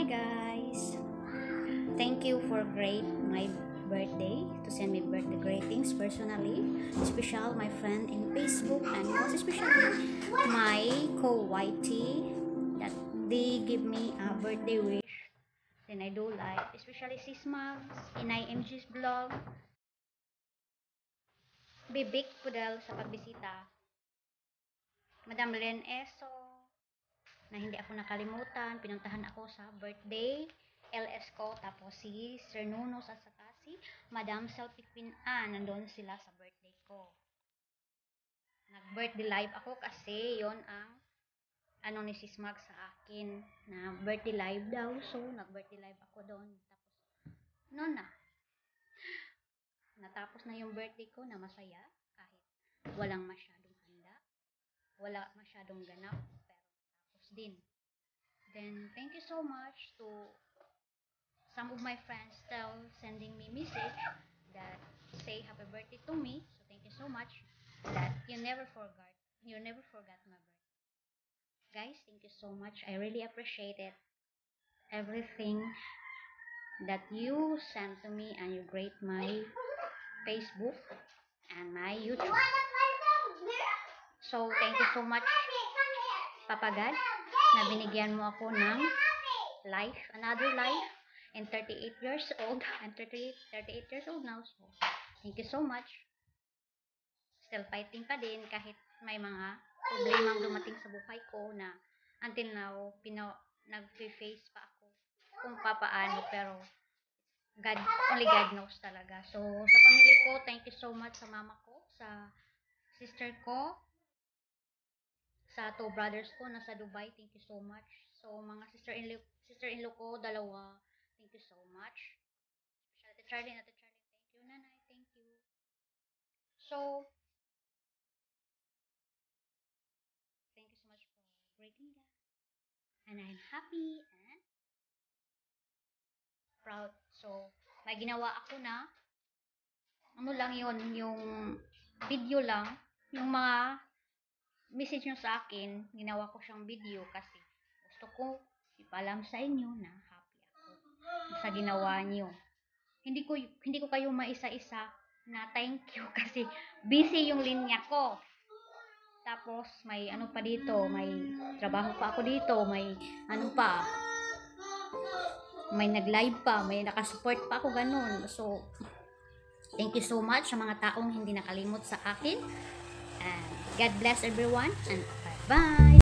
guys. Thank you for my birthday to send me birthday greetings personally, especially my friend in Facebook and most especially my co-YT that they give me a birthday wish. Then I do like, especially Sis Mags, Inay MG's vlog, Bibik Pudel sa pagbisita, Madam Len Eso, na hindi ako nakalimutan, pinuntahan ako sa birthday LS ko, tapos si Sir Nunos at saka si Madam Selpipin nandun sila sa birthday ko. Nag-birthday live ako kasi yon ang ano ni Sis Mag sa akin na birthday live daw, so nag-birthday live ako doon. Tapos noon natapos na yung birthday ko na masaya kahit walang masyadong handa, wala masyadong ganap, pero natapos din. Then, thank you so much to some of my friends still sending me message that say happy birthday to me. So, thank you so much that you never forgot my birthday. Guys, thank you so much. I really appreciate it. Everything that you sent to me and you grade my Facebook and my YouTube. So, thank you so much, Papa God, na binigyan mo ako ng life, another life, and 38 years old. I'm 38 years old now, so thank you so much. Still fighting pa din kahit may mga problemang dumating sa buhay ko na until now, nag-face pa ako kung papaano, pero only God knows talaga. So, sa pamilya ko, thank you so much sa mama ko, sa sister ko, sa two brothers ko nasa Dubai, thank you so much. So, mga sister-in-law ko, dalawa, thank you so much. Especially Ate Charlene, thank you. Nanay, thank you. So, thank you so much for greeting that. And I'm happy and proud. So, may ginawa ako na, ano lang yon, yung video lang, yung mga message nyo sa akin, ginawa ko siyang video kasi gusto ko ipalam sa inyo na happy ako sa ginawa niyo. Hindi ko kayo maisa-isa na thank you kasi busy yung linya ko. Tapos may ano pa dito, may trabaho pa ako dito, may ano pa, may nag-live pa, may nakasupport pa ako ganun. So, thank you so much sa mga taong hindi nakalimot sa akin. And God bless everyone and bye-bye!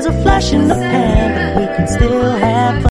a flash in the pan, but we can still have fun.